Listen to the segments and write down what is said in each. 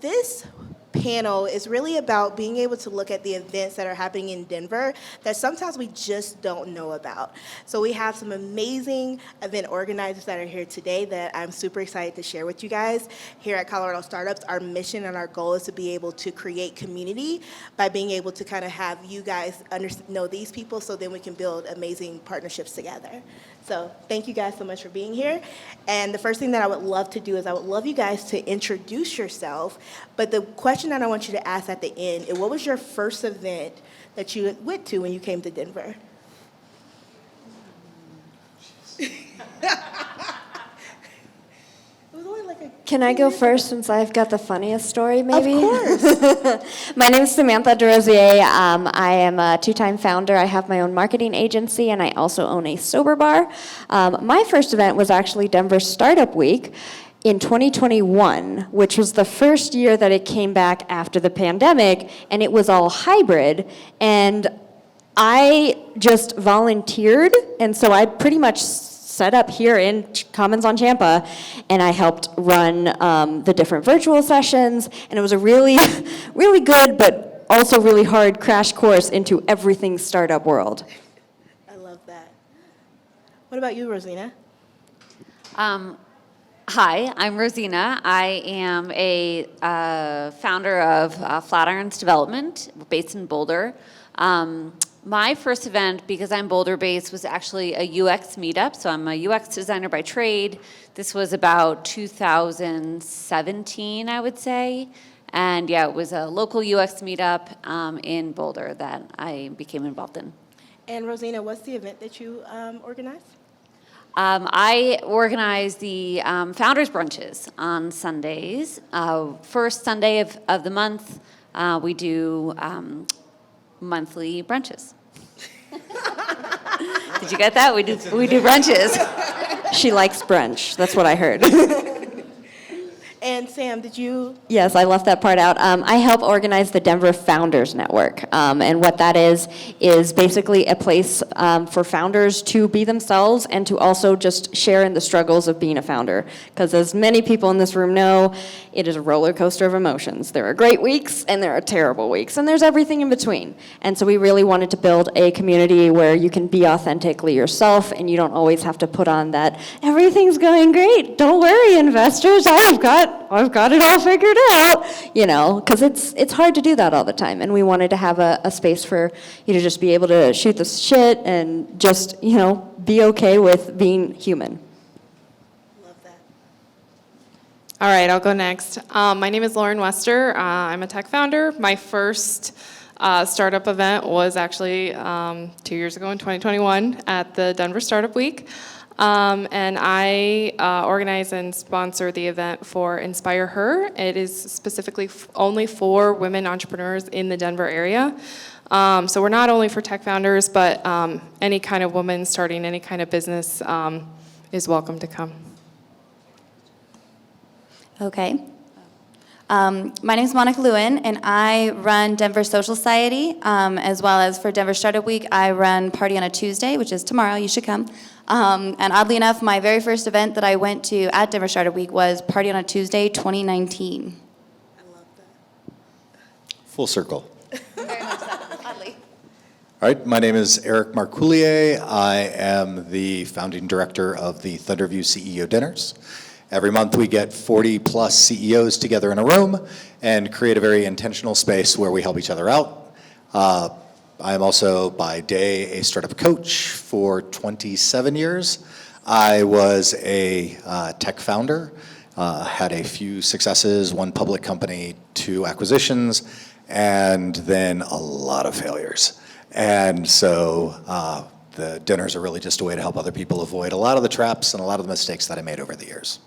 this panel is really about being able to look at the events that are happening in Denver that sometimes we just don't know about. So we have some amazing event organizers that are here today that I'm super excited to share with you guys. Here at Colorado Startups, our mission and our goal is to be able to create community by being able to kind of have you guys know these people so then we can build amazing partnerships together. So thank you guys so much for being here. And the first thing that I would love to do is I would love you guys to introduce yourself. But the question that I want you to ask at the end is, what was your first event that you went to when you came to Denver? Can I go first since I've got the funniest story, maybe? Of course. My name is Samantha DeRosier. I am a two-time founder. I have my own marketing agency, and I also own a sober bar. My first event was actually Denver Startup Week in 2021, which was the first year that it came back after the pandemic, and it was all hybrid. And I just volunteered, and so I pretty much set up here in Commons on Champa, and I helped run the different virtual sessions, and it was a really, really good, but also really hard crash course into everything startup world. I love that. What about you, Rosina? Hi, I'm Rosina. I am a founder of Flatirons Development, based in Boulder. My first event, because I'm Boulder-based, was actually a UX meetup. So I'm a UX designer by trade. This was about 2017, I would say. And yeah, it was a local UX meetup in Boulder that I became involved in. And Rosina, what's the event that you organized? I organize the founders brunches on Sundays. First Sunday of the month, we do monthly brunches. Did you get that? We do brunches. She likes brunch. That's what I heard. And Sam, did you? Yes, I left that part out. I help organize the Denver Founders Network. And what that is basically a place for founders to be themselves and to also just share in the struggles of being a founder. Because as many people in this room know, it is a roller coaster of emotions. There are great weeks and there are terrible weeks, and there's everything in between. And so we really wanted to build a community where you can be authentically yourself and you don't always have to put on that, everything's going great, don't worry, investors, I've got it all figured out, because it's hard to do that all the time. And we wanted to have a space for you to just be able to shoot the shit and just, be okay with being human. Love that. All right, I'll go next. My name is Lauren Wester. I'm a tech founder. My first startup event was actually 2 years ago in 2021 at the Denver Startup Week. And I organize and sponsor the event for Inspire Her. It is specifically only for women entrepreneurs in the Denver area. So we're not only for tech founders, but any kind of woman starting any kind of business is welcome to come. Okay. My name is Monica Lewin, and I run Denver Social Society, as well as for Denver Startup Week, I run Party on a Tuesday, which is tomorrow. You should come. And oddly enough, my very first event that I went to at Denver Startup Week was Party on a Tuesday 2019. I love that. Full circle. Very much so, oddly. All right, my name is Eric Marcoulier. I am the founding director of the Thunderview CEO Dinners. Every month we get 40 plus CEOs together in a room and create a very intentional space where we help each other out. I am also by day a startup coach for 27 years. I was a tech founder, had a few successes, one public company, 2 acquisitions, and then a lot of failures. And so the dinners are really just a way to help other people avoid a lot of the traps and a lot of the mistakes that I made over the years.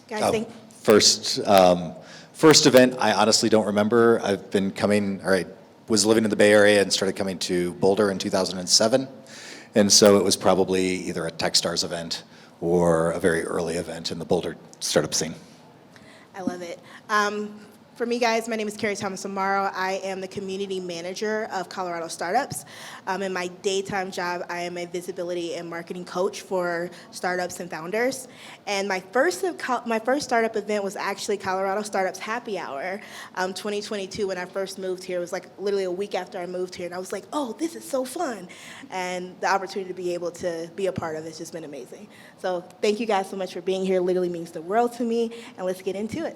Guys, First event, I honestly don't remember. I've been coming, was living in the Bay Area and started coming to Boulder in 2007. And so it was probably either a Techstars event or a very early event in the Boulder startup scene. I love it. For me, guys, my name is Carrie Thomas Amaro. I am the community manager of Colorado Startups. In my daytime job, I am a visibility and marketing coach for startups and founders. And my first startup event was actually Colorado Startups Happy Hour, 2022. When I first moved here, it was like literally a week after I moved here, and I was like, "Oh, this is so fun!" And the opportunity to be able to be a part of it has just been amazing. So thank you guys so much for being here. It literally means the world to me. And let's get into it.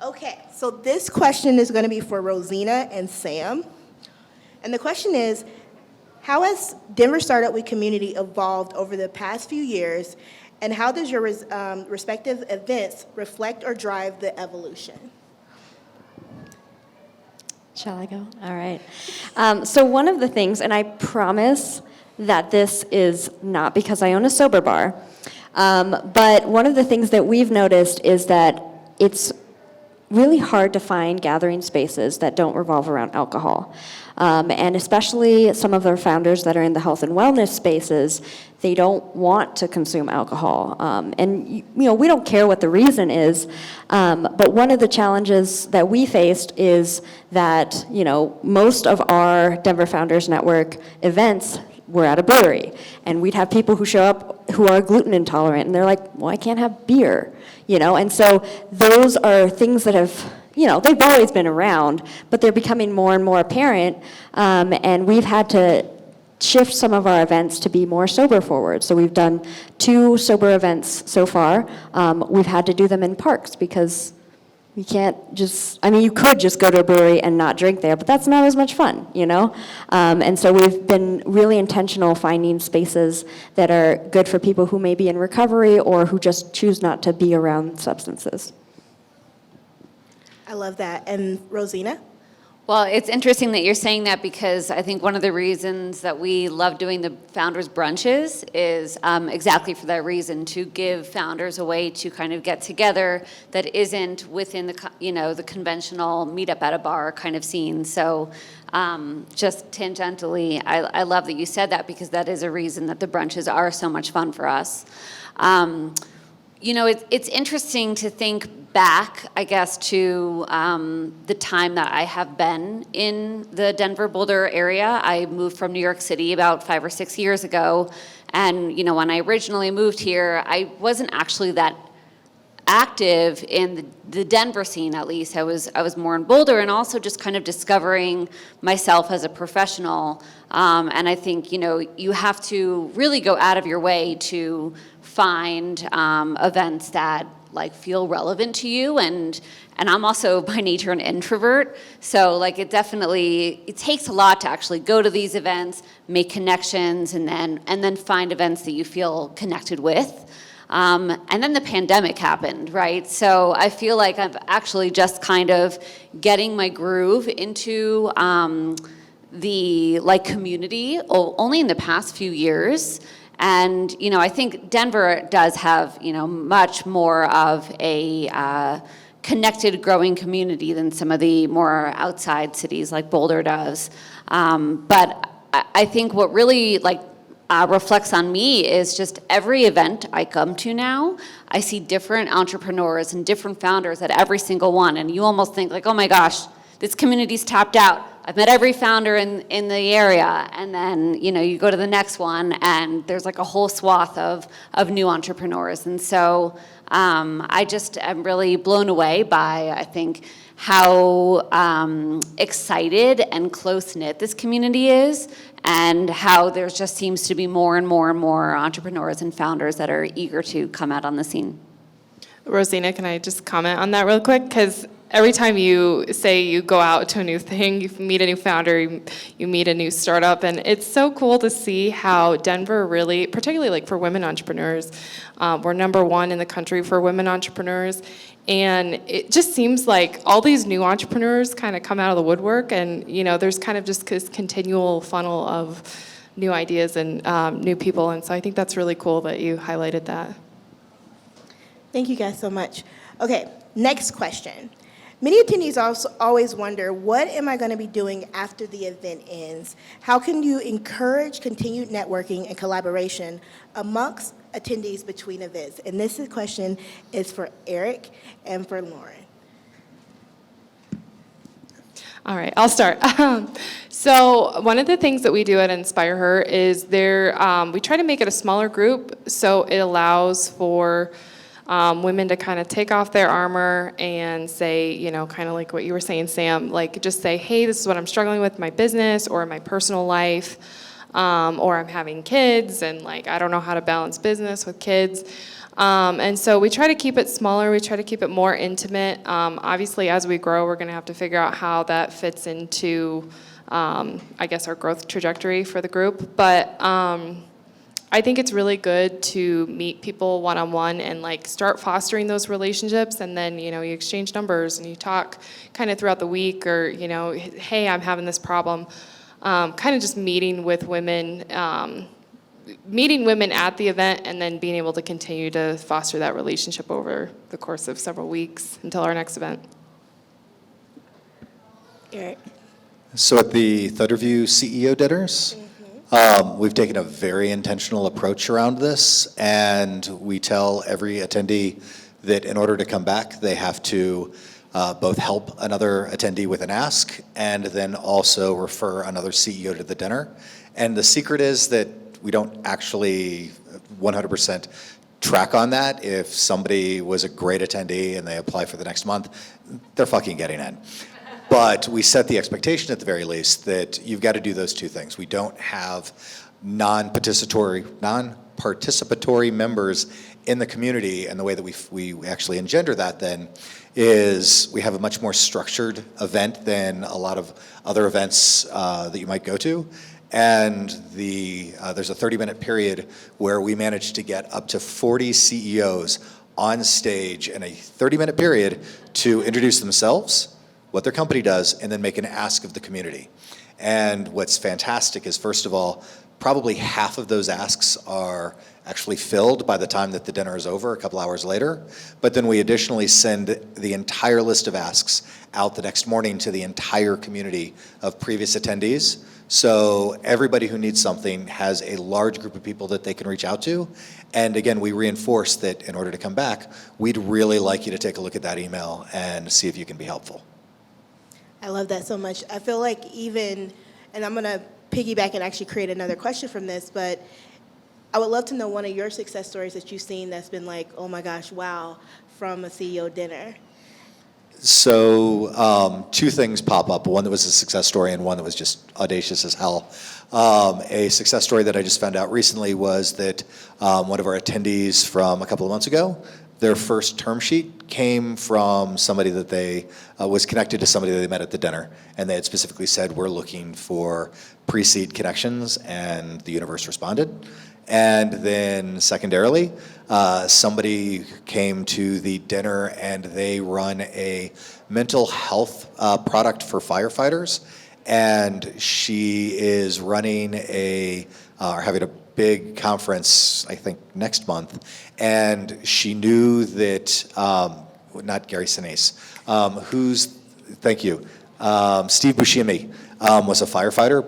Okay, so this question is going to be for Rosina and Sam. And the question is, how has Denver Startup Week community evolved over the past few years, and how does your respective events reflect or drive the evolution? Shall I go? All right. So one of the things, and I promise that this is not because I own a sober bar, but one of the things that we've noticed is that it's really hard to find gathering spaces that don't revolve around alcohol. And especially some of our founders that are in the health and wellness spaces, they don't want to consume alcohol. And we don't care what the reason is, but one of the challenges that we faced is that, most of our Denver Founders Network events were at a brewery. And we'd have people who show up who are gluten intolerant, and they're like, well, I can't have beer. And so those are things that have, they've always been around, but they're becoming more and more apparent, and we've had to shift some of our events to be more sober forward. So we've done 2 sober events so far. We've had to do them in parks because you can't you could just go to a brewery and not drink there, but that's not as much fun, And so we've been really intentional finding spaces that are good for people who may be in recovery or who just choose not to be around substances. I love that. And Rosina? Well, it's interesting that you're saying that because I think one of the reasons that we love doing the founders brunches is exactly for that reason, to give founders a way to kind of get together that isn't within the conventional meet up at a bar kind of scene. So just tangentially, I love that you said that because that is a reason that the brunches are so much fun for us. It's interesting to think back, I guess, to the time that I have been in the Denver-Boulder area. I moved from New York City about 5 or 6 years ago. And, when I originally moved here, I wasn't actually that active in the Denver scene, at least. I was more in Boulder and also just kind of discovering myself as a professional. And I think, you have to really go out of your way to find events that feel relevant to you, and I'm also by nature an introvert, so it takes a lot to actually go to these events, make connections, and then find events that you feel connected with. And then the pandemic happened, right? So I feel like I'm actually just kind of getting my groove into the community only in the past few years. And, I think Denver does have, much more of a connected, growing community than some of the more outside cities like Boulder does. But I think what really, reflects on me is just every event I come to now, I see different entrepreneurs and different founders at every single one. And you almost think oh my gosh, this community's tapped out. I've met every founder in the area, and then you go to the next one, and there's a whole swath of new entrepreneurs, and so I just am really blown away by I think how excited and close knit this community is, and how there just seems to be more and more and more entrepreneurs and founders that are eager to come out on the scene. Rosina, can I just comment on that real quick? Because every time you say you go out to a new thing, you meet a new founder, you meet a new startup, and it's so cool to see how Denver really, particularly for women entrepreneurs, we're #1 in the country for women entrepreneurs, and it just seems like all these new entrepreneurs kind of come out of the woodwork, and there's kind of just this continual funnel of new ideas and new people, and so I think that's really cool that you highlighted that. Thank you guys so much. Okay, next question. Many attendees also always wonder, what am I going to be doing after the event ends? How can you encourage continued networking and collaboration amongst attendees between events? And this question is for Eric and for Lauren. All right, I'll start. So one of the things that we do at Inspire Her is we try to make it a smaller group, so it allows for women to kind of take off their armor and say, kind of like what you were saying, Sam, like just say, hey, this is what I'm struggling with in my business or in my personal life, or I'm having kids and like I don't know how to balance business with kids. And so we try to keep it smaller. We try to keep it more intimate. Obviously, as we grow, we're going to have to figure out how that fits into, I guess, our growth trajectory for the group. But I think it's really good to meet people one-on-one and like start fostering those relationships. And then, you exchange numbers and you talk kind of throughout the week or, hey, I'm having this problem. Kind of just meeting women at the event and then being able to continue to foster that relationship over the course of several weeks until our next event. Eric? So at the Thunderview CEO dinners, we've taken a very intentional approach around this, and we tell every attendee that in order to come back, they have to both help another attendee with an ask and then also refer another CEO to the dinner. And the secret is that we don't actually 100% track on that. If somebody was a great attendee and they apply for the next month, they're fucking getting in. But we set the expectation at the very least that you've got to do those two things. We don't have non-participatory members in the community, and the way that we actually engender that then is we have a much more structured event than a lot of other events that you might go to. And there's a 30-minute period where we managed to get up to 40 CEOs on stage in a 30-minute period to introduce themselves, what their company does, and then make an ask of the community. And what's fantastic is, first of all, probably half of those asks are actually filled by the time that the dinner is over, a couple hours later. But then we additionally send the entire list of asks out the next morning to the entire community of previous attendees. So everybody who needs something has a large group of people that they can reach out to. And again, we reinforce that in order to come back, we'd really like you to take a look at that email and see if you can be helpful. I love that so much. I feel like and I'm going to piggyback and actually create another question from this, but I would love to know one of your success stories that you've seen that's been like, oh my gosh, wow, from a CEO dinner. So two things pop up, one that was a success story and one that was just audacious as hell. A success story that I just found out recently was that one of our attendees from a couple of months ago, their first term sheet came from somebody that they was connected to somebody that they met at the dinner, and they had specifically said, we're looking for pre-seed connections, and the universe responded. And then secondarily, somebody came to the dinner and they run a mental health product for firefighters, and she is running or having a big conference, I think, next month, and she knew that, not Gary Sinise, thank you, Steve Buscemi was a firefighter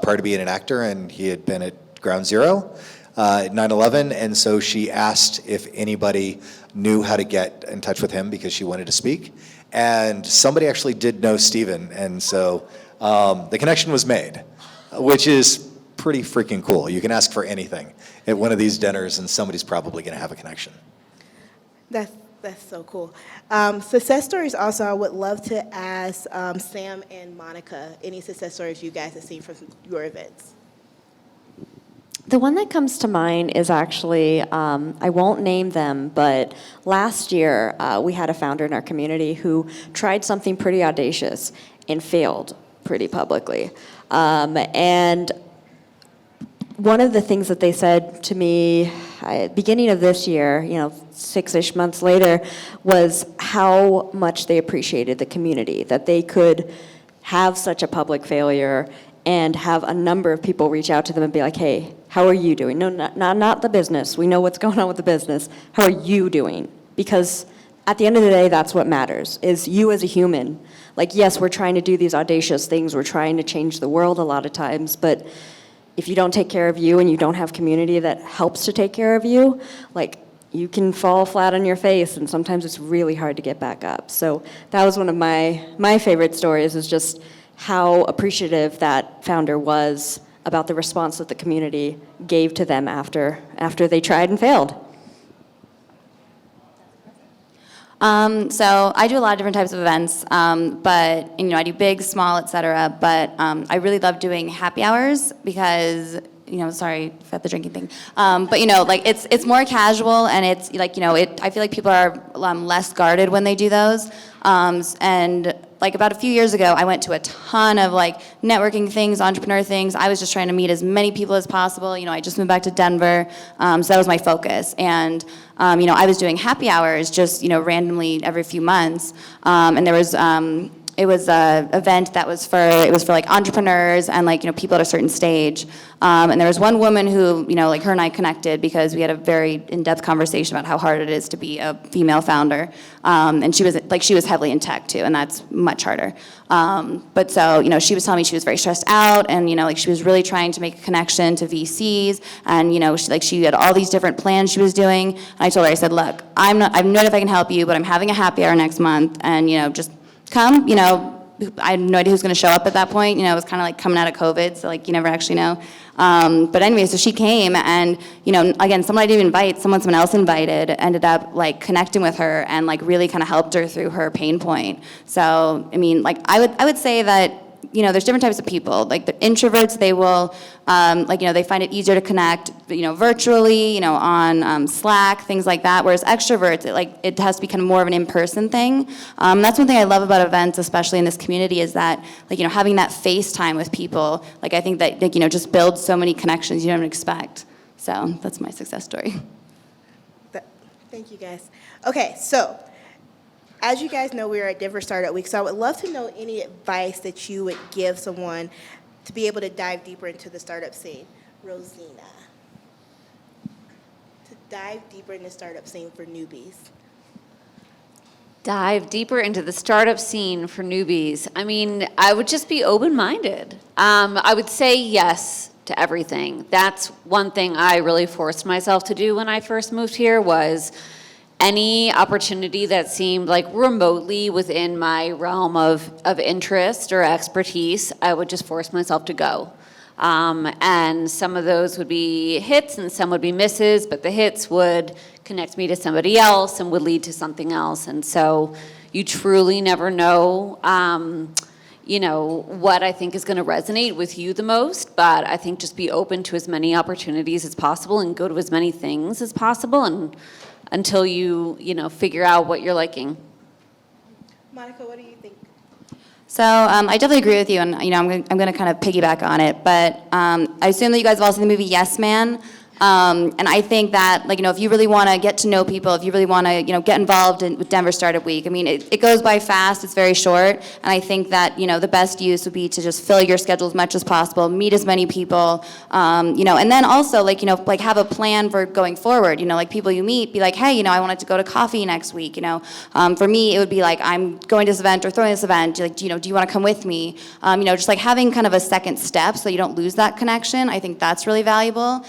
prior to being an actor, and he had been at Ground Zero at 9/11, and so she asked if anybody knew how to get in touch with him because she wanted to speak, and somebody actually did know Steven, and so the connection was made, which is pretty freaking cool. You can ask for anything at one of these dinners, and somebody's probably going to have a connection. That's so cool. Success stories also, I would love to ask Sam and Monica, any success stories you guys have seen from your events? The one that comes to mind is actually, I won't name them, but last year we had a founder in our community who tried something pretty audacious and failed pretty publicly. And one of the things that they said to me at the beginning of this year, 6-ish months later, was how much they appreciated the community, that they could have such a public failure and have a number of people reach out to them and be like, hey, how are you doing? No, not the business. We know what's going on with the business. How are you doing? Because at the end of the day, that's what matters, is you as a human. Like, yes, we're trying to do these audacious things. We're trying to change the world a lot of times, but if you don't take care of you and you don't have community that helps to take care of you, like, you can fall flat on your face, and sometimes it's really hard to get back up. So that was one of my favorite stories, is just how appreciative that founder was about the response that the community gave to them after they tried and failed. So I do a lot of different types of events, but I do big, small, etc. But I really love doing happy hours because sorry for the drinking thing, but like it's more casual and it's like I feel like people are less guarded when they do those, and like about a few years ago, I went to a ton of like networking things, entrepreneur things. I was just trying to meet as many people as possible. I just moved back to Denver, so that was my focus. And I was doing happy hours just randomly every few months, and there was. It was an event that was for like entrepreneurs and like people at a certain stage, and there was one woman who like her and I connected because we had a very in-depth conversation about how hard it is to be a female founder, and she was heavily in tech too, and that's much harder. But so she was telling me she was very stressed out, and like she was really trying to make a connection to VCs, and she had all these different plans she was doing. And I told her, I said, look, I have no idea if I can help you, but I'm having a happy hour next month, and just come, I had no idea who's going to show up at that point. It was kind of like coming out of COVID, so like you never actually know. But anyway, so she came, and again, someone I didn't invite, someone else invited, ended up like connecting with her and like really kind of helped her through her pain point. So I mean, like I would say that there's different types of people. Like the introverts, they will, they find it easier to connect, virtually, on Slack, things like that. Whereas extroverts, it has to be kind of more of an in-person thing. That's one thing I love about events, especially in this community, is that, having that face time with people, I think that, just builds so many connections you don't expect. So that's my success story. Thank you, guys. Okay, so as you guys know, we're at Denver Startup Week, so I would love to know any advice that you would give someone to be able to dive deeper into the startup scene. Rosina. To dive deeper in the startup scene for newbies. Dive deeper into the startup scene for newbies. I mean, I would just be open-minded. I would say yes to everything. That's one thing I really forced myself to do when I first moved here, was any opportunity that seemed like remotely within my realm of interest or expertise, I would just force myself to go. And some of those would be hits and some would be misses, but the hits would connect me to somebody else and would lead to something else. And so you truly never know, what I think is going to resonate with you the most, but I think just be open to as many opportunities as possible and go to as many things as possible, and until you figure out what you're liking. Monica, what do you think? So I definitely agree with you, and I'm going to kind of piggyback on it. But I assume that you guys have all seen the movie Yes Man. And I think that, if you really want to get to know people, if you really want to, get involved with Denver Startup Week, I mean, it goes by fast, it's very short, and I think that, the best use would be to just fill your schedule as much as possible, meet as many people, and then also, have a plan for going forward, people you meet, be like, hey, I wanted to go to coffee next week, for me, it would be like, I'm going to this event or throwing this event, do you want to come with me, just having kind of a second step so you don't lose that connection, I think that's really valuable.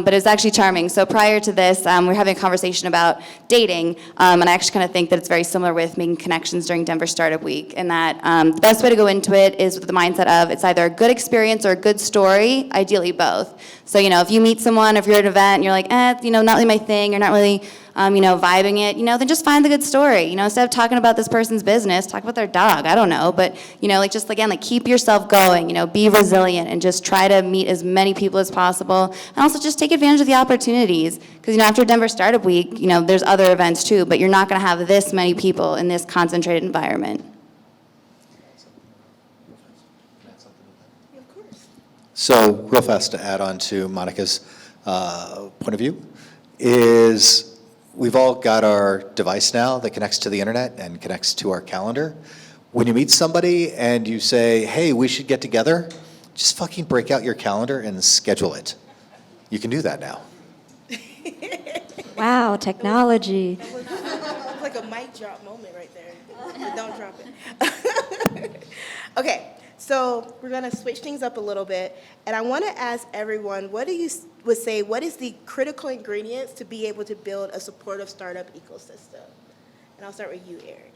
But it was actually charming. So prior to this, we were having a conversation about dating, and I actually kind of think that it's very similar with making connections during Denver Startup Week, in that the best way to go into it is with the mindset of it's either a good experience or a good story, ideally both. So, if you meet someone, if you're at an event and you're like, not really my thing, you're not really, vibing it, then just find the good story. Instead of talking about this person's business, talk about their dog, I don't know. But, keep yourself going, be resilient and just try to meet as many people as possible. And also just take advantage of the opportunities. Because, after Denver Startup Week, there's other events too, but you're not going to have this many people in this concentrated environment. Of course. So real fast to add on to Monica's point of view is we've all got our device now that connects to the internet and connects to our calendar. When you meet somebody and you say, hey, we should get together, just fucking break out your calendar and schedule it. You can do that now. Wow, technology. It's like a mic drop moment right there. But don't drop it. Okay, so we're going to switch things up a little bit. And I want to ask everyone, what is the critical ingredients to be able to build a supportive startup ecosystem? And I'll start with you, Eric.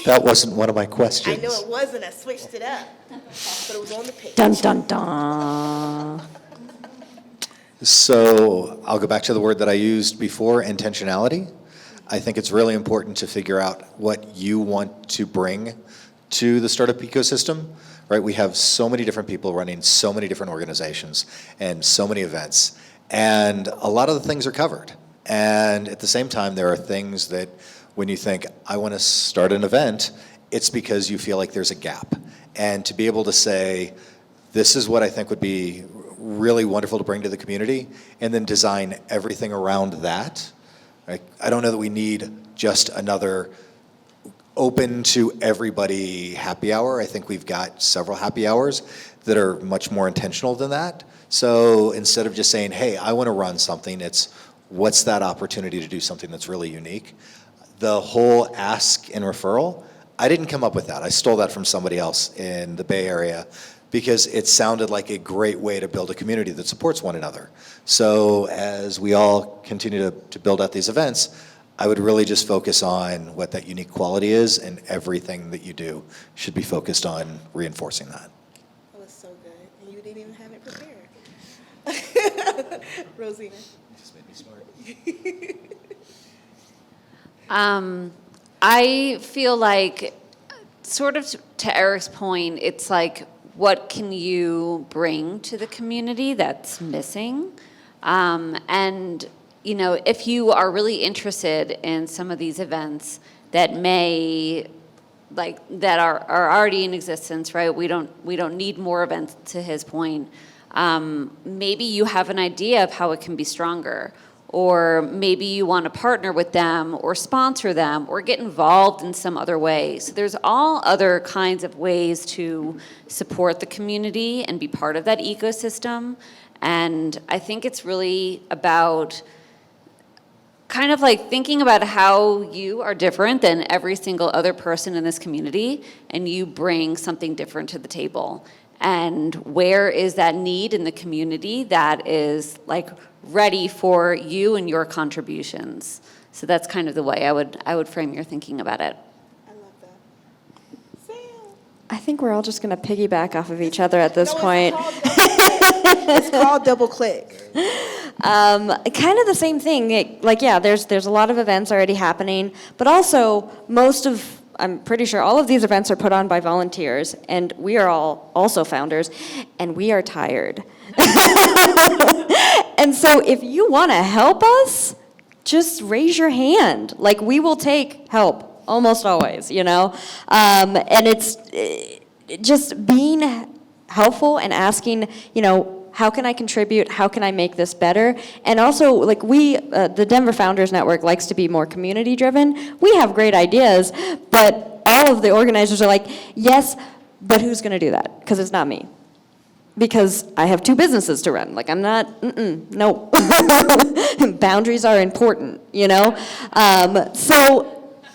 That wasn't one of my I questions. know it wasn't, I switched it up, but it was on the page. Dun, dun, dun. So I'll go back to the word that I used before, intentionality. I think it's really important to figure out what you want to bring to the startup ecosystem, right? We have so many different people running so many different organizations and so many events, and a lot of the things are covered. And at the same time, there are things that when you think, I want to start an event, it's because you feel like there's a gap. And to be able to say, this is what I think would be really wonderful to bring to the community, and then design everything around that. Right? I don't know that we need just another open to everybody happy hour. I think we've got several happy hours that are much more intentional than that. So instead of just saying, hey, I want to run something, it's what's that opportunity to do something that's really unique? The whole ask and referral, I didn't come up with that. I stole that from somebody else in the Bay Area because it sounded like a great way to build a community that supports one another. So as we all continue to build out these events, I would really just focus on what that unique quality is, and everything that you do should be focused on reinforcing that. That was so good, and you didn't even have it prepared. Rosina. Just made me smart. I feel like, sort of to Eric's point, it's like, what can you bring to the community that's missing? And, you know, if you are really interested in some of these events that that are already in existence, right? We don't need more events, to his point. Maybe you have an idea of how it can be stronger, or maybe you want to partner with them or sponsor them or get involved in some other way. So there's all other kinds of ways to support the community and be part of that ecosystem. And I think it's really about kind of like thinking about how you are different than every single other person in this community, and you bring something different to the table. And where is that need in the community that is like ready for you and your contributions? So that's kind of the way I would frame your thinking about it. I love that. Sam. I think we're all just going to piggyback off of each other at this point. It's called double click. Kind of the same thing. There's a lot of events already happening, but also I'm pretty sure all of these events are put on by volunteers, and we are all also founders, and we are tired. And so if you want to help us, just raise your hand. Like, we will take help almost always, you know? And it's just being helpful and asking, you know, how can I contribute? How can I make this better? And also, like, the Denver Founders Network likes to be more community-driven. We have great ideas, but all of the organizers are like, yes, but who's going to do that? Because it's not me. Because I have 2 businesses to run. Like, I'm not, no. Boundaries are important, you know? So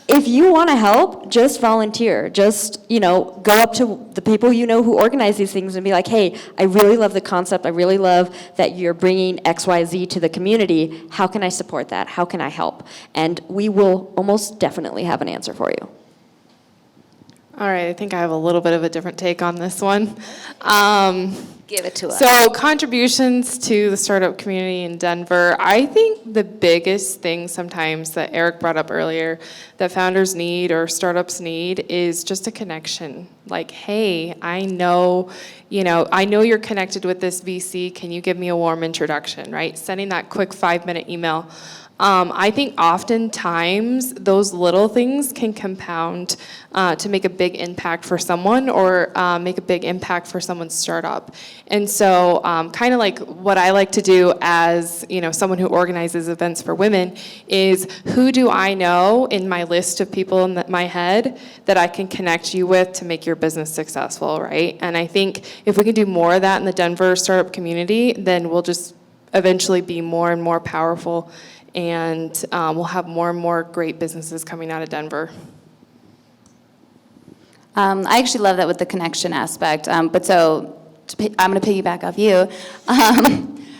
if you want to help, just volunteer. Just, you know, go up to the people you know who organize these things and be like, hey, I really love the concept. I really love that you're bringing XYZ to the community. How can I support that? How can I help? And we will almost definitely have an answer for you. All right, I think I have a little bit of a different take on this one. Give it to us. So contributions to the startup community in Denver, I think the biggest thing sometimes that Eric brought up earlier that founders need or startups need is just a connection. Like, hey, I know you're connected with this VC. Can you give me a warm introduction, right? Sending that quick 5-minute email. I think oftentimes those little things can compound to make a big impact for someone or make a big impact for someone's startup. And so kind of like what I like to do as, you know, someone who organizes events for women is, who do I know in my list of people in my head that I can connect you with to make your business successful, right? And I think if we can do more of that in the Denver startup community, then we'll just eventually be more and more powerful, and we'll have more and more great businesses coming out of Denver. I actually love that with the connection aspect. I'm going to piggyback off you.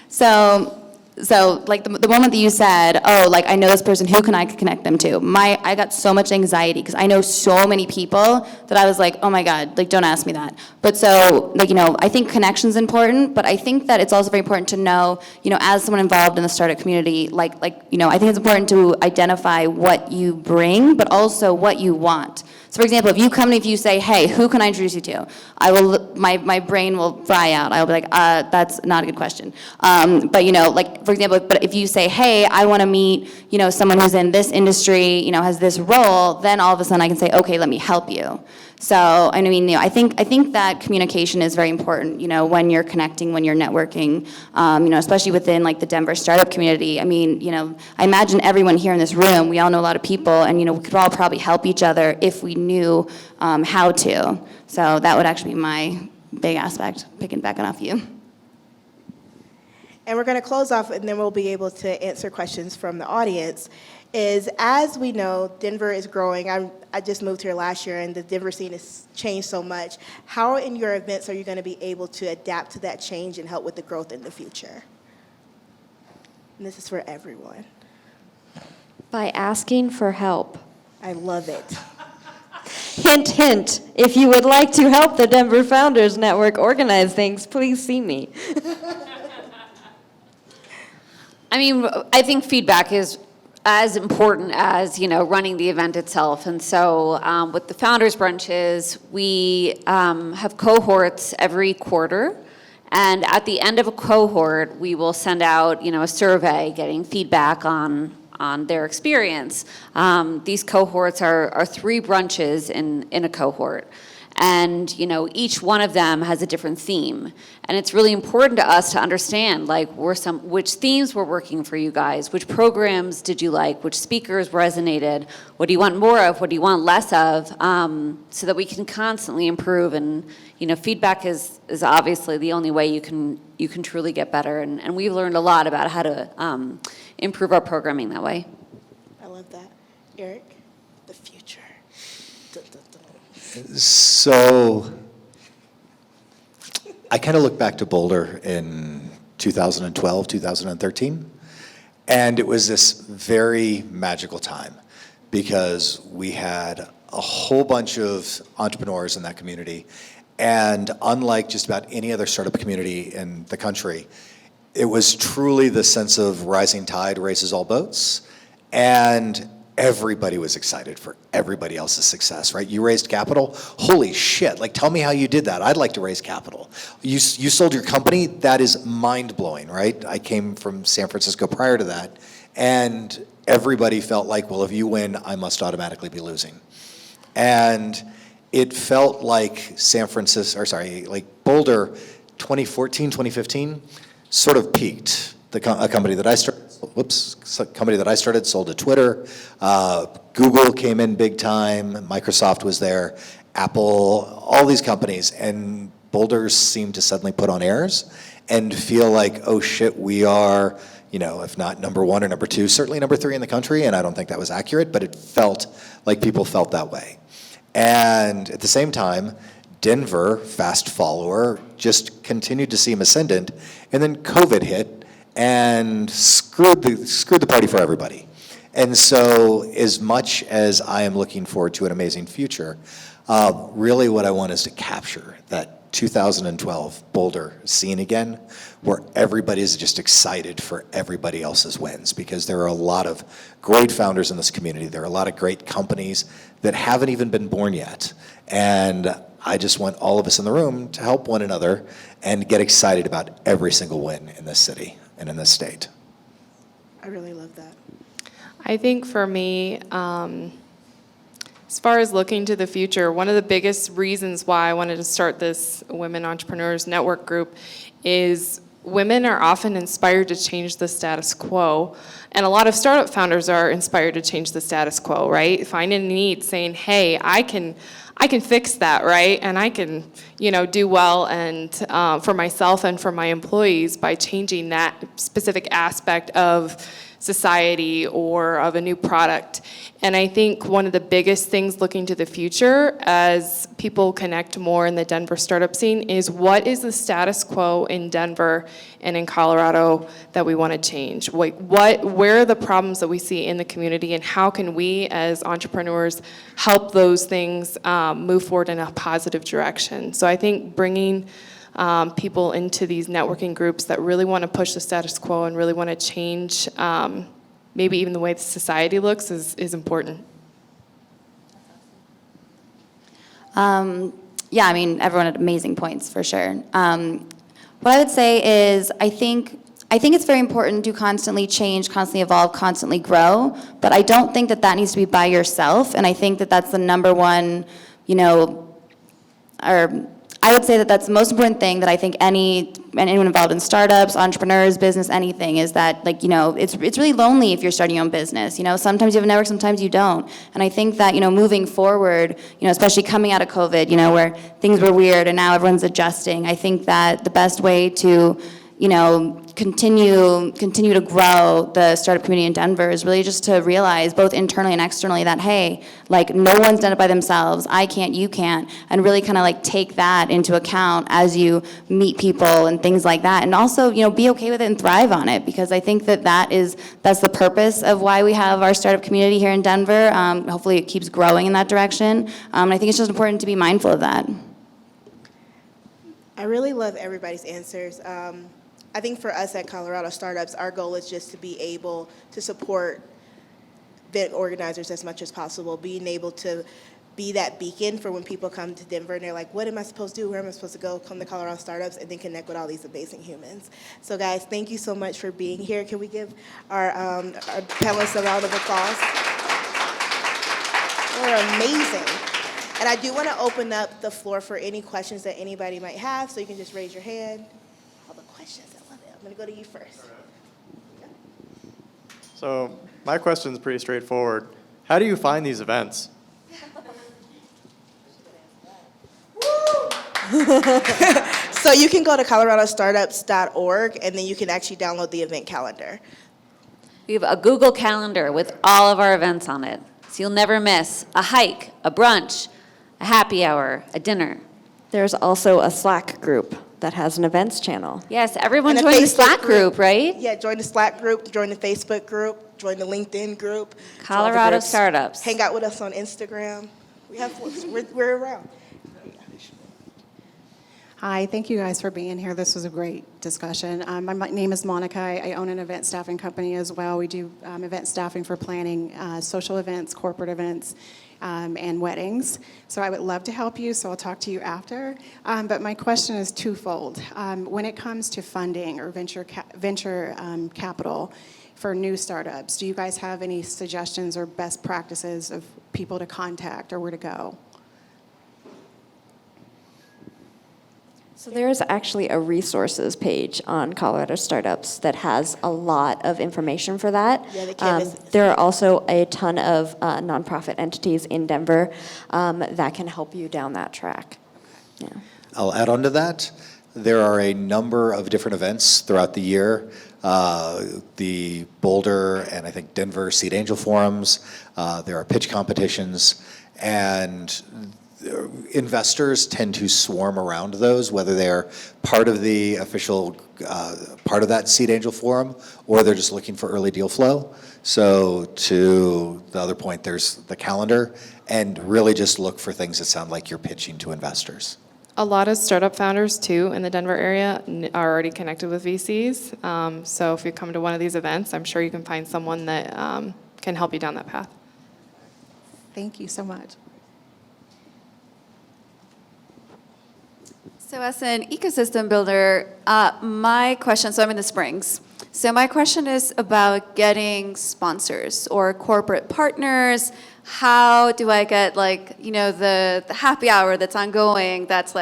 So So like the moment that you said, oh, like I know this person, who can I connect them to? I got so much anxiety because I know so many people that I was like, oh my God, like don't ask me that. But so like, I think connection's important, but I think that it's also very important to know, as someone involved in the startup community, I think it's important to identify what you bring, but also what you want. So for example, if you say, hey, who can I introduce you to? My brain will fry out. I will be like, that's not a good question. But for example, but if you say, hey, I want to meet, someone who's in this industry, has this role, then all of a sudden I can say, okay, let me help you. So, I think that communication is very important, when you're connecting, when you're networking, especially within like the Denver startup community. I imagine everyone here in this room, we all know a lot of people, and, we could all probably help each other if we knew how to. So that would actually be my big aspect, picking back off you. And we're going to close off, and then we'll be able to answer questions from the audience. As we know, Denver is growing. I just moved here last year, and the Denver scene has changed so much. How in your events are you going to be able to adapt to that change and help with the growth in the future? And this is for everyone. By asking for help. I love it. Hint, hint, if you would like to help the Denver Founders Network organize things, please see me. I think feedback is as important as, running the event itself. And so with the Founders Brunches, we have cohorts every quarter. And at the end of a cohort, we will send out, a survey getting feedback on their experience. These cohorts are 3 brunches in a cohort. And, each one of them has a different theme. And it's really important to us to understand, which themes were working for you guys, which programs did you like, which speakers resonated, what do you want more of, what do you want less of, so that we can constantly improve. And, feedback is obviously the only way you can truly get better. And we've learned a lot about how to improve our programming that way. I love that. Eric, the future. Dun, dun, dun. So I kind of look back to Boulder in 2012, 2013, and it was this very magical time because we had a whole bunch of entrepreneurs in that community, and unlike just about any other startup community in the country, it was truly the sense of rising tide raises all boats, and everybody was excited for everybody else's success, right? You raised capital? Holy shit, tell me how you did that. I'd like to raise capital. You sold your company? That is mind-blowing, right? I came from San Francisco prior to that, and everybody felt like, well, if you win, I must automatically be losing. And it felt like Boulder, 2014, 2015, sort of peaked. A company that I started sold to Twitter. Google came in big time. Microsoft was there. Apple, all these companies. And Boulder seemed to suddenly put on airs and feel like, oh shit, we are, if not number 1 or number 2, certainly number 3 in the country. And I don't think that was accurate, but it felt like people felt that way. And at the same time, Denver, fast follower, just continued to seem ascendant. And then COVID hit and screwed the party for everybody. And so as much as I am looking forward to an amazing future, really what I want is to capture that 2012 Boulder scene again, where everybody's just excited for everybody else's wins, because there are a lot of great founders in this community. There are a lot of great companies that haven't even been born yet. And I just want all of us in the room to help one another and get excited about every single win in this city and in this state. I really love that. I think for me, as far as looking to the future, one of the biggest reasons why I wanted to start this Women Entrepreneurs Network group is women are often inspired to change the status quo. And a lot of startup founders are inspired to change the status quo, right? Finding a need, saying, hey, I can fix that, right? And I can, do well and for myself and for my employees by changing that specific aspect of society or of a new product. And I think one of the biggest things looking to the future as people connect more in the Denver startup scene is what is the status quo in Denver and in Colorado that we want to change? Where are the problems that we see in the community, and how can we as entrepreneurs help those things move forward in a positive direction? So I think bringing people into these networking groups that really want to push the status quo and really want to change maybe even the way the society looks is important. Yeah, I mean, everyone had amazing points for sure. What I would say is I think it's very important to constantly change, constantly evolve, constantly grow, but I don't think that needs to be by yourself, and I think that that's the number one, or I would say that that's the most important thing that I think anyone involved in startups, entrepreneurs, business, anything, is that, it's really lonely if you're starting your own business. Sometimes you have a network, sometimes you don't. And I think that, moving forward, especially coming out of COVID, where things were weird and now everyone's adjusting, I think that the best way to, continue to grow the startup community in Denver is really just to realize, both internally and externally, that, hey, no one's done it by themselves. I can't, you can't. And really kind of take that into account as you meet people and things like that. And also, be okay with it and thrive on it, because I think that's the purpose of why we have our startup community here in Denver. Hopefully it keeps growing in that direction. And I think it's just important to be mindful of that. I really love everybody's answers. I think for us at Colorado Startups, our goal is just to be able to support event organizers as much as possible, being able to be that beacon for when people come to Denver and they're like, what am I supposed to do? Where am I supposed to go? Come to Colorado Startups and then connect with all these amazing humans. So guys, thank you so much for being here. Can we give our panelists a round of applause? They're amazing. And I do want to open up the floor for any questions that anybody might have, so you can just raise your hand. All the questions, I love it. I'm going to go to you first. So my question is pretty straightforward. How do you find these events? So you can go to coloradostartups.org, and then you can actually download the event calendar. We have a Google Calendar with all of our events on it, so you'll never miss a hike, a brunch, a happy hour, a dinner. There's also a Slack group that has an events channel. Yes, everyone And a join the Facebook Slack group, right? Yeah, join the Slack group, join the Facebook group, join the LinkedIn group. join all the Colorado groups. Startups. Hang out with us on Instagram. We're around. Hi, thank you guys for being here. This was a great discussion. My name is Monica. I own an event staffing company as well. We do event staffing for planning social events, corporate events, and weddings. So I would love to help you, so I'll talk to you after. But my question is twofold. When it comes to funding or venture capital for new startups, do you guys have any suggestions or best practices of people to contact or where to go? So there's actually a resources page on Colorado Startups that has a lot of information for that. Yeah, the canvas. There are also a ton of nonprofit entities in Denver that can help you down that track. Yeah. I'll add on to that. There are a number of different events throughout the year. The Boulder and I think Denver Seed Angel Forums. There are pitch competitions, and investors tend to swarm around those, whether they're part of the official part of that Seed Angel Forum or they're just looking for early deal flow. So to the other point, there's the calendar, and really just look for things that sound like you're pitching to investors. A lot of startup founders, too, in the Denver area are already connected with VCs. So if you come to one of these events, I'm sure you can find someone that can help you down that path. Thank you so much. So as an ecosystem builder, my question, so I'm in the Springs. So my question is about getting sponsors or corporate partners. How do I get the happy hour that's ongoing that's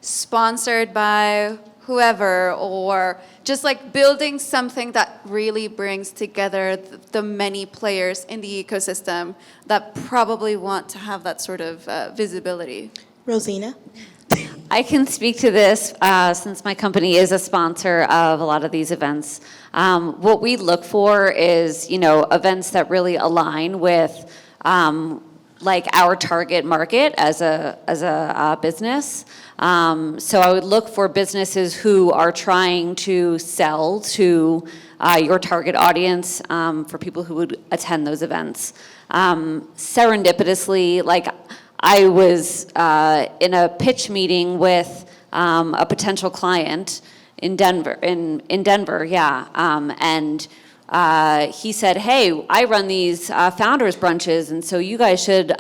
sponsored by whoever, or just building something that really brings together the many players in the ecosystem that probably want to have that sort of visibility? Rosina? I can speak to this since my company is a sponsor of a lot of these events. What we look for is, events that really align with like our target market as a business. So I would look for businesses who are trying to sell to your target audience for people who would attend those events. Serendipitously, like I was in a pitch meeting with a potential client in Denver, and he said, hey, I run these founders brunches, and so you guys should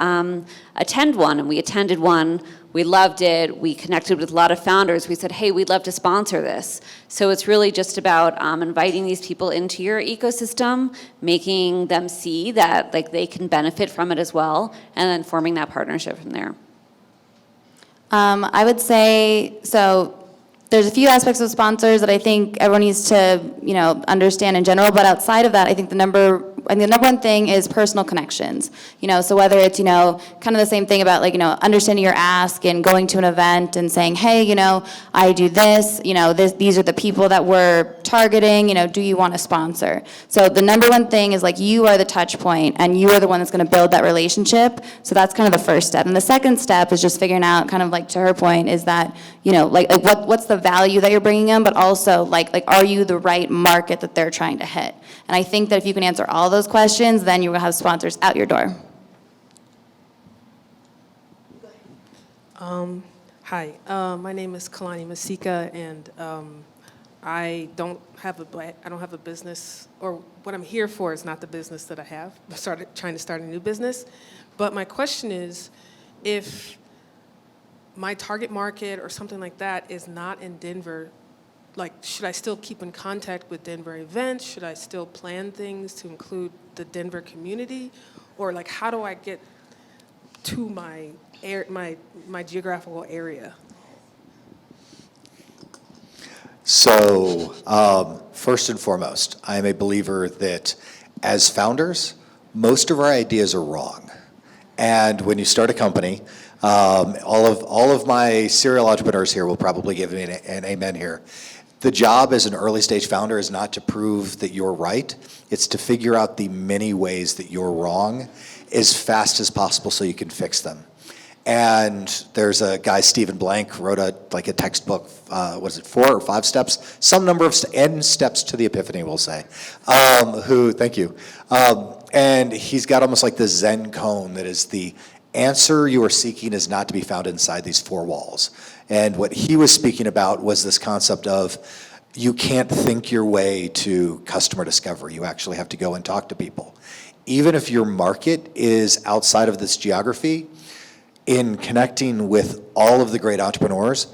attend one. And we attended one. We loved it. We connected with a lot of founders. We said, hey, we'd love to sponsor this. So it's really just about inviting these people into your ecosystem, making them see that like they can benefit from it as well, and then forming that partnership from there. I would say, so there's a few aspects of sponsors that I think everyone needs to, understand in general, but outside of that, I think the number one thing is personal connections. So whether it's, kind of the same thing about like, understanding your ask and going to an event and saying, hey, I do this, these are the people that we're targeting, do you want to sponsor? So the number one thing is like, you are the touch point and you are the one that's going to build that relationship. So that's kind of the first step. And the second step is just figuring out, kind of like to her point, is that, what's the value that you're bringing them, but also like are you the right market that they're trying to hit? And I think that if you can answer all those questions, then you will have sponsors out your door. Hi, my name is Kalani Masika, and I don't have a business, or what I'm here for is not the business that I have. I started trying to start a new business, but my question is, if my target market or something like that is not in Denver, like, should I still keep in contact with Denver events? Should I still plan things to include the Denver community? Or like, how do I get to my geographical area? So, first and foremost, I am a believer that as founders, most of our ideas are wrong. And when you start a company, all of my serial entrepreneurs here will probably give me an amen here. The job as an early stage founder is not to prove that you're right. It's to figure out the many ways that you're wrong as fast as possible so you can fix them. And there's a guy, Stephen Blank, wrote a textbook, was it 4 or 5 steps? Some number of N steps to the epiphany, we'll say. Thank you. And he's got almost like the Zen cone that is the answer you are seeking is not to be found inside these 4 walls. And what he was speaking about was this concept of you can't think your way to customer discovery. You actually have to go and talk to people. Even if your market is outside of this geography, in connecting with all of the great entrepreneurs,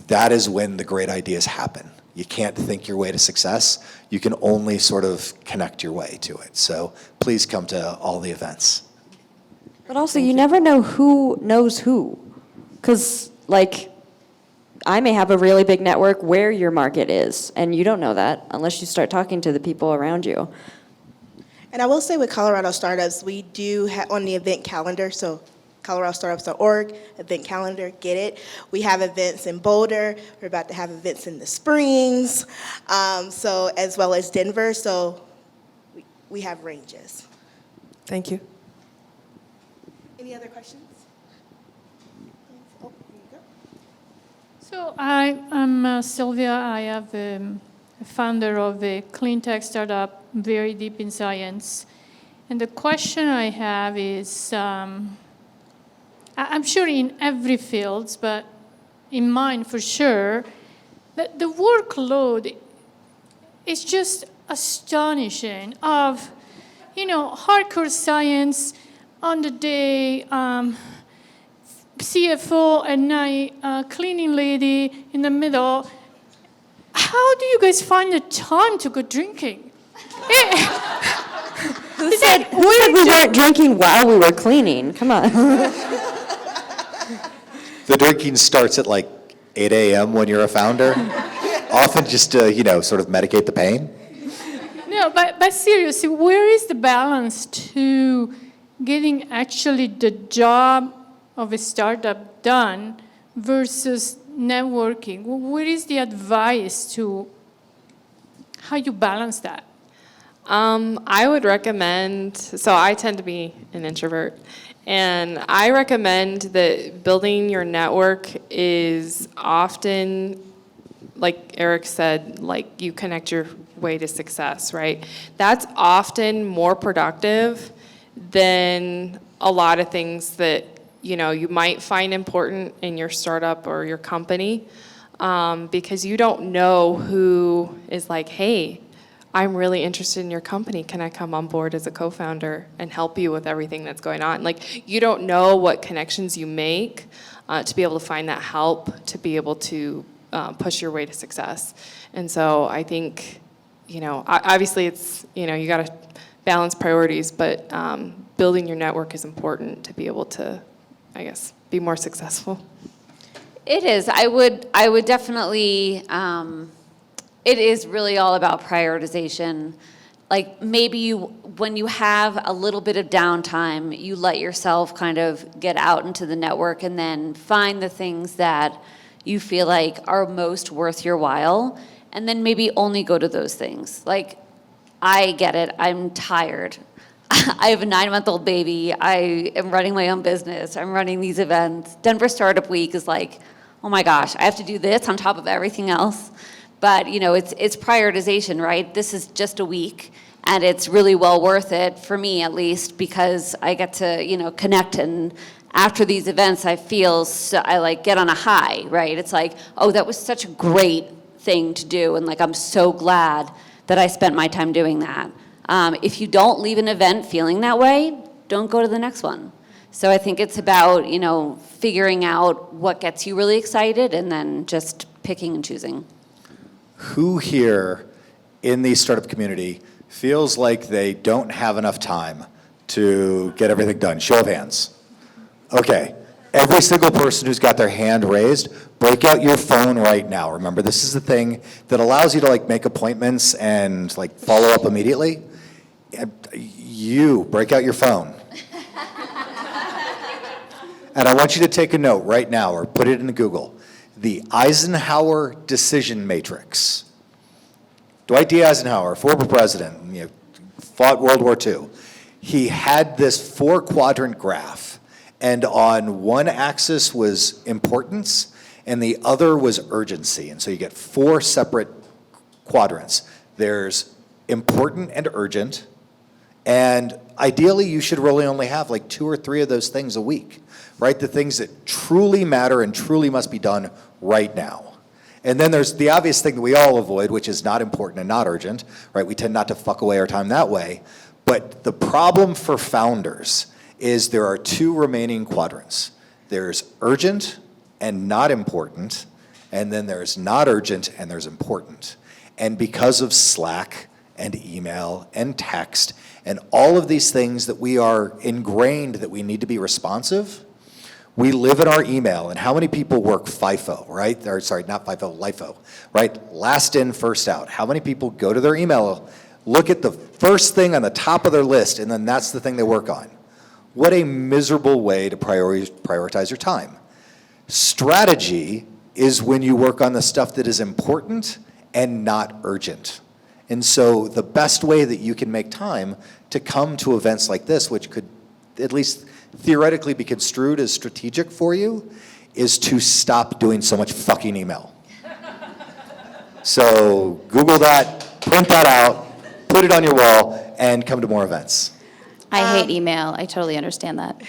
that is when the great ideas happen. You can't think your way to success. You can only sort of connect your way to it. So please come to all the events. But also, you never know who knows who. Because, like, I may have a really big network where your market is, and you don't know that unless you start talking to the people around you. And I will say with Colorado Startups, we do have on the event calendar, so coloradostartups.org, event calendar, get it. We have events in Boulder. We're about to have events in the Springs, so as well as Denver. So we have ranges. Thank you. Any other questions? Oh, here you go. So I'm Sylvia. I am a founder of a clean tech startup, very deep in science. And the question I have is, I'm sure in every field, but in mine for sure, that the workload is just astonishing of, hardcore science on the day, CFO at night, cleaning lady in the middle. How do you guys find the time to go drinking? Who said we weren't drinking while we were cleaning? Come on. The drinking starts at like 8 a.m. when you're a founder, often just to, sort of medicate the pain. No, but seriously, where is the balance to getting actually the job of a startup done versus networking? What is the advice to how you balance that? I would recommend, so I tend to be an introvert, and I recommend that building your network is often, like Eric said, like you connect your way to success, right? That's often more productive than a lot of things that, you know, you might find important in your startup or your company, because you don't know who is like, hey, I'm really interested in your company. Can I come on board as a co-founder and help you with everything that's going on? Like, you don't know what connections you make to be able to find that help, to be able to push your way to success. And so I think, you know, obviously it's, you know, you got to balance priorities, but building your network is important to be able to, I guess, be more successful. It is. I would definitely, it is really all about prioritization. Like maybe when you have a little bit of downtime, you let yourself kind of get out into the network and then find the things that you feel like are most worth your while, and then maybe only go to those things. Like, I get it, I'm tired. I have a 9-month-old baby, I am running my own business, I'm running these events. Denver Startup Week is like, oh my gosh, I have to do this on top of everything else. But you know, it's prioritization, right? This is just a week, and it's really well worth it, for me at least, because I get to, you know, connect, and after these events, I feel, I like get on a high, right? It's like, oh, that was such a great thing to do, and like, I'm so glad that I spent my time doing that. If you don't leave an event feeling that way, don't go to the next one. So I think it's about, you know, figuring out what gets you really excited and then just picking and choosing. Who here in the startup community feels like they don't have enough time to get everything done? Show of hands. Okay, every single person who's got their hand raised, break out your phone right now. Remember, this is the thing that allows you to like make appointments and like follow up immediately. You, break out your phone. And I want you to take a note right now or put it into Google. The Eisenhower Decision Matrix. Dwight D. Eisenhower, former president, you know, fought World War II. He had this 4-quadrant graph, and on one axis was importance, and the other was urgency. And so you get 4 separate quadrants. There's important and urgent, and ideally you should really only have like 2 or 3 of those things a week, right? The things that truly matter and truly must be done right now. And then there's the obvious thing that we all avoid, which is not important and not urgent, right? We tend not to fuck away our time that way. But the problem for founders is there are 2 remaining quadrants. There's urgent and not important, and then there's not urgent and there's important. And because of Slack and email and text and all of these things that we are ingrained that we need to be responsive, we live in our email. And how many people work FIFO, right? Or sorry, not FIFO, LIFO, right? Last in, first out. How many people go to their email, look at the first thing on the top of their list, and then that's the thing they work on? What a miserable way to prioritize your time. Strategy is when you work on the stuff that is important and not urgent. And so the best way that you can make time to come to events like this, which could at least theoretically be construed as strategic for you, is to stop doing so much fucking email. So Google that, print that out, put it on your wall, and come to more events. I hate email. I totally understand that.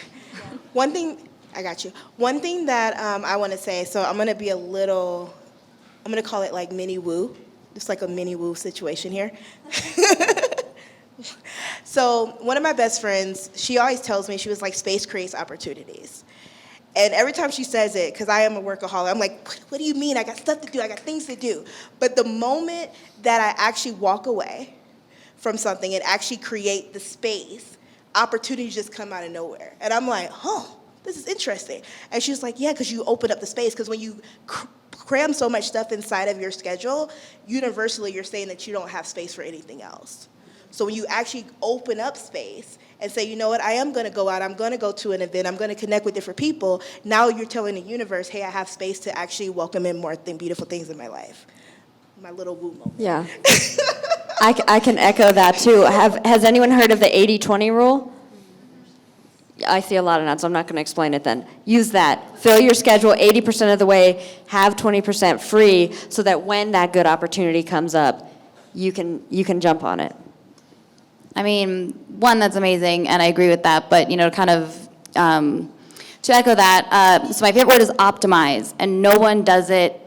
One thing, I got you. One thing that I want to say, so I'm going to be I'm going to call it like mini woo, just like a mini woo situation here. So one of my best friends, she always tells me, she was like, space creates opportunities. And every time she says it, because I am a workaholic, I'm like, what do you mean? I got stuff to do, I got things to do. But the moment that I actually walk away from something and actually create the space, opportunities just come out of nowhere. And I'm like, oh, this is interesting. And she was like, yeah, because you open up the space, because when you cram so much stuff inside of your schedule, universally you're saying that you don't have space for anything else. So when you actually open up space and say, you know what, I am going to go out, I'm going to go to an event, I'm going to connect with different people. Now you're telling the universe, hey, I have space to actually welcome in more beautiful things in my life. My little woo moment. Yeah. I can echo that too. Has anyone heard of the 80-20 rule? I see a lot of nods, so I'm not going to explain it then. Use that. Fill your schedule 80% of the way, have 20% free, so that when that good opportunity comes up, you can jump on it. I mean, one, that's amazing, and I agree with that, but, kind of, to echo that, so my favorite word is optimize, and no one does it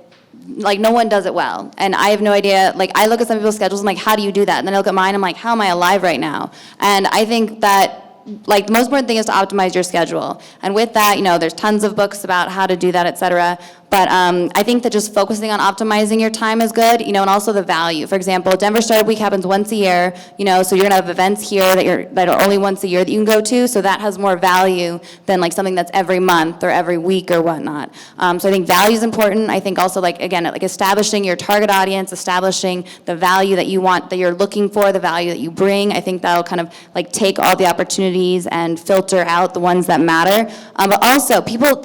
well. And I have no idea, I look at some people's schedules, I'm like, how do you do that? And then I look at mine, I'm like, how am I alive right now? And I think that, the most important thing is to optimize your schedule. And with that, there's tons of books about how to do that, et cetera. But I think that just focusing on optimizing your time is good, and also the value. For example, Denver Startup Week happens once a year, so you're gonna have events here that are only once a year that you can go to, so that has more value than something that's every month or every week or whatnot. So I think value is important. I think also, again, establishing your target audience, establishing the value that you want, that you're looking for, the value that you bring. I think that'll kind of take all the opportunities and filter out the ones that matter. But also, people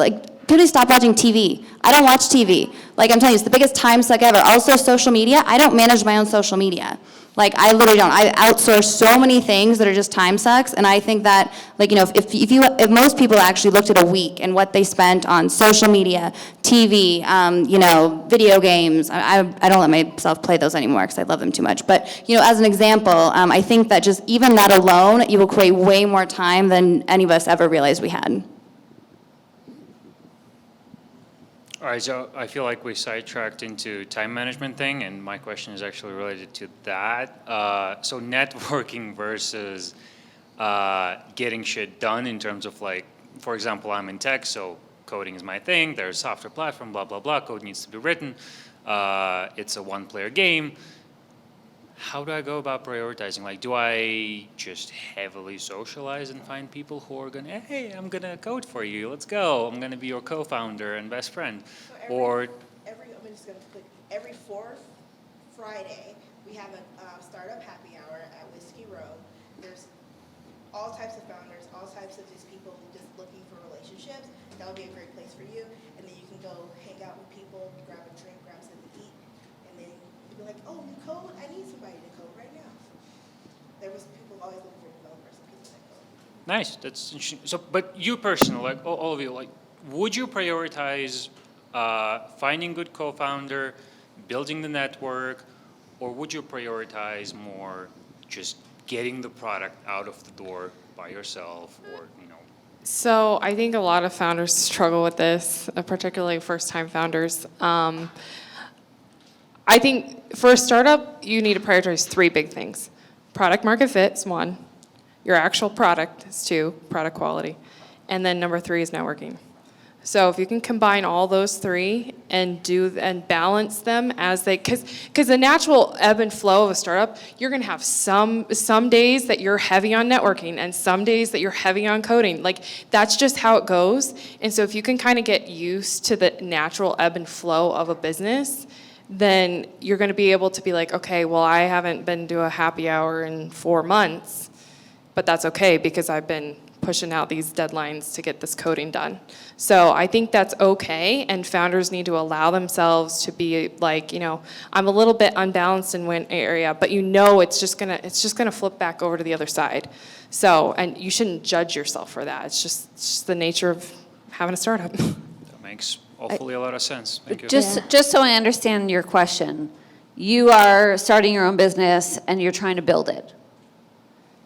stop watching TV. I don't watch TV. I'm telling you, it's the biggest time suck ever. Also, social media, I don't manage my own social media. I literally don't. I outsource so many things that are just time sucks, and I think that, if most people actually looked at a week and what they spent on social media, TV, video games, I don't let myself play those anymore because I love them too much, but, as an example, I think that just even that alone, you will create way more time than any of us ever realized we had. All right, so I feel like we sidetracked into time management thing, and my question is actually related to that. So networking versus getting shit done in terms of for example, I'm in tech, so coding is my thing. There's a software platform, blah, blah, blah. Code needs to be written. It's a one-player game. How do I go about prioritizing? Do I just heavily socialize and find people who are going to, hey, I'm going to code for you, let's go. I'm going to be your co-founder and best friend. I'm just going to click, every fourth Friday, we have a startup happy hour at Whiskey Row. There's all types of founders, all types of just people just looking for relationships. That would be a great place for you. And then you can go hang out with people, grab a drink, grab something to eat, and then you'll be like, oh, you code? I need somebody to code right now. There was people always looking for developers and people that code. Nice, that's interesting. So, but you personally, all of you, would you prioritize finding good co-founder, building the network, or would you prioritize more just getting the product out of the door by yourself, or So I think a lot of founders struggle with this, particularly first-time founders. I think for a startup, you need to prioritize three big things. Product market fit is one. Your actual product is two, product quality. And then number three is networking. So if you can combine all those three and balance them as because the natural ebb and flow of a startup, you're going to have some days that you're heavy on networking and some days that you're heavy on coding. That's just how it goes. And so if you can kind of get used to the natural ebb and flow of a business, then you're going to be able to be okay, well, I haven't been to a happy hour in 4 months, but that's okay because I've been pushing out these deadlines to get this coding done. So I think that's okay, and founders need to allow themselves to be I'm a little bit unbalanced in one area, but it's just gonna flip back over to the other side. So, and you shouldn't judge yourself for that. It's just the nature of having a startup. That makes hopefully a lot of sense. Thank you. Just so I understand your question, you are starting your own business and you're trying to build it.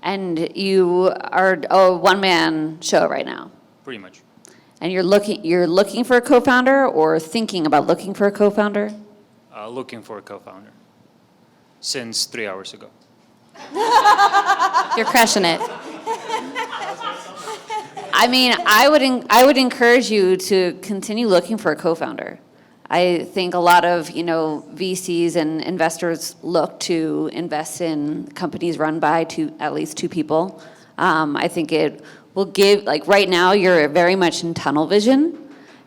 And you are a one-man show right now. Pretty much. And you're looking for a co-founder or thinking about looking for a co-founder? Looking for a co-founder since 3 hours ago. You're crushing it. I mean, I would encourage you to continue looking for a co-founder. I think a lot of, VCs and investors look to invest in companies run by at least two people. I think it will give, right now, you're very much in tunnel vision,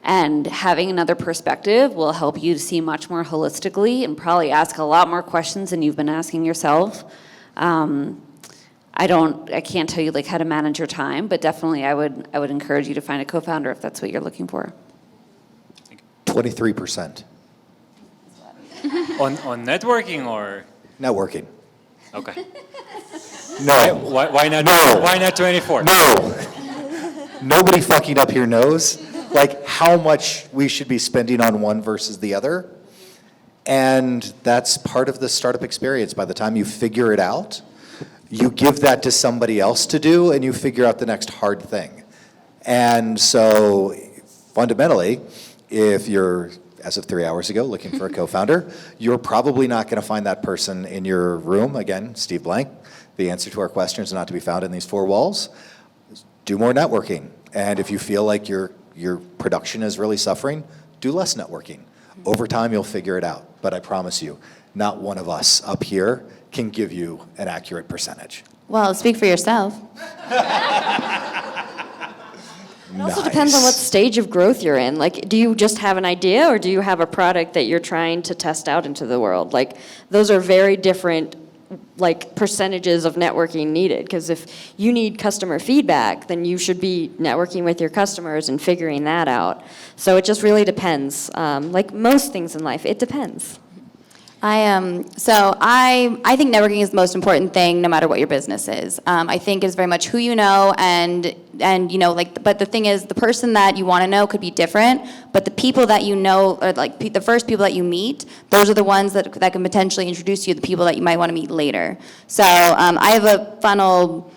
and having another perspective will help you to see much more holistically and probably ask a lot more questions than you've been asking yourself. I can't tell you like how to manage your time, but definitely I would encourage you to find a co-founder if that's what you're looking for. 23%. On networking or? Networking. Okay. No. Why not? No. Why not 24? No. Nobody fucking up here knows, like, how much we should be spending on one versus the other. And that's part of the startup experience. By the time you figure it out, you give that to somebody else to do, and you figure out the next hard thing. And so, fundamentally, if you're, as of 3 hours ago, looking for a co-founder, you're probably not going to find that person in your room. Again, Steve Blank, the answer to our question is not to be found in these four walls. Do more networking. And if you feel like your production is really suffering, do less networking. Over time, you'll figure it out. But I promise you, not one of us up here can give you an accurate percentage. Well, speak for yourself. It also depends on what stage of growth you're in. Like, do you just have an idea, or do you have a product that you're trying to test out into the world? Like, those are very different, like, percentages of networking needed. Because if you need customer feedback, then you should be networking with your customers and figuring that out. So it just really depends. Like most things in life, it depends. I think networking is the most important thing, no matter what your business is. I think it's very much who you know, and you know, like. But the thing is, the person that you want to know could be different. But the people that you know, or like the first people that you meet, those are the ones that can potentially introduce you to the people that you might want to meet later. So I have a funnel.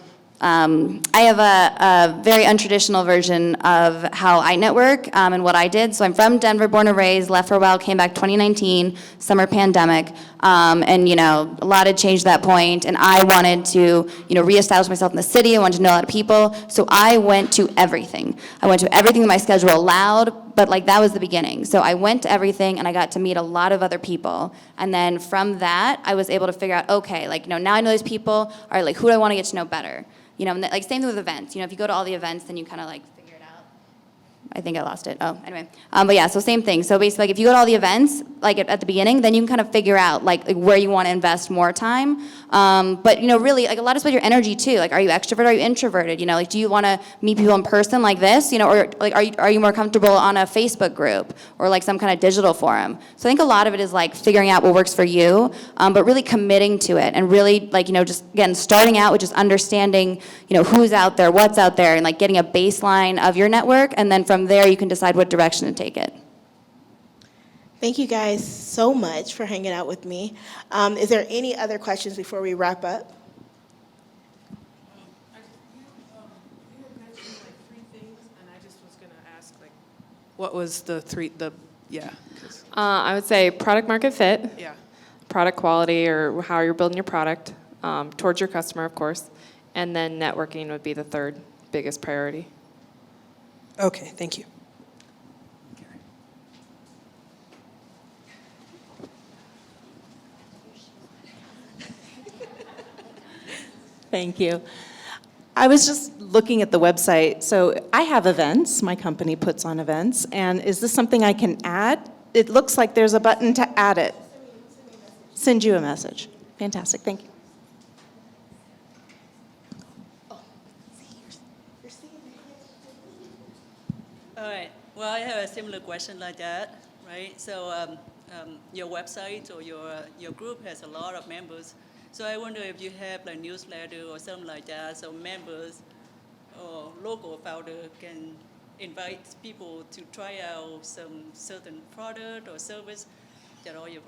I have a very untraditional version of how I network and what I did. So I'm from Denver, born and raised, left for a while, came back 2019, summer pandemic. And, you know, a lot had changed at that point. And I wanted to, you know, reestablish myself in the city. I wanted to know a lot of people. So I went to everything. I went to everything that my schedule allowed, but like that was the beginning. So I went to everything and I got to meet a lot of other people. And then from that, I was able to figure out, okay, like, you know, now I know these people. All right, like, who do I want to get to know better? You know, like same thing with events. You know, if you go to all the events, then you kind of like figure it out. I think I lost it. Oh, anyway. But yeah, so same thing. So basically, like if you go to all the events, like at the beginning, then you can kind of figure out like where you want to invest more time. But you know, really, like a lot is about your energy too. Like, are you extrovert? Are you introverted? You know, like do you want to meet people in person like this? You know, or like are you more comfortable on a Facebook group or like some kind of digital forum? So I think a lot of it is like figuring out what works for you, but really committing to it and really like you know just again starting out with just understanding you know who's out there, what's out there, and like getting a baseline of your network, and then from there you can decide what direction to take it. Thank you guys so much for hanging out with me. Is there any other questions before we wrap up? You had mentioned like 3 things, and I just was going to ask like, what was the 3, yeah. I would say product market fit, Yeah. product quality, or how you're building your product towards your customer, of course, and then networking would be the third biggest priority. Okay, thank you. Thank you. I was just looking at the website. So I have events. My company puts on events. And is this something I can add? It looks like there's a button to add it. Send you a message. Fantastic. Thank you. All right. Well, I have a similar question like that, right? So your website or your group has a lot of members. So I wonder if you have like newsletter or something like that, so members or local founder can invite people to try out some certain product or service that all your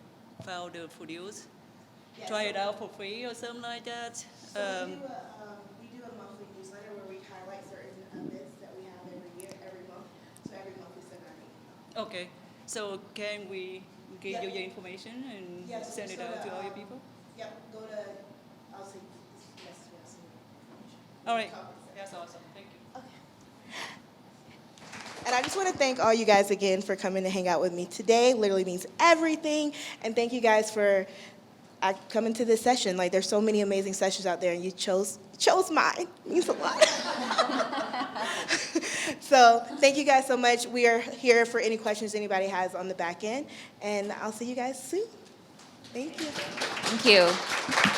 founder produce. Yeah, try it out for free or something like that. So we do a monthly newsletter where we highlight certain events that we have every month. So every month we send our name. Okay. So can we give you your information and send it out to all your people? Yep, go to, I'll say, yes. All right, that's awesome, thank you. Okay. And I just want to thank all you guys again for coming to hang out with me today. Literally means everything. And thank you guys for coming to this session. Like, there's so many amazing sessions out there, and you chose mine. It means a lot. So thank you guys so much. We are here for any questions anybody has on the back end. And I'll see you guys soon. Thank you. Thank you.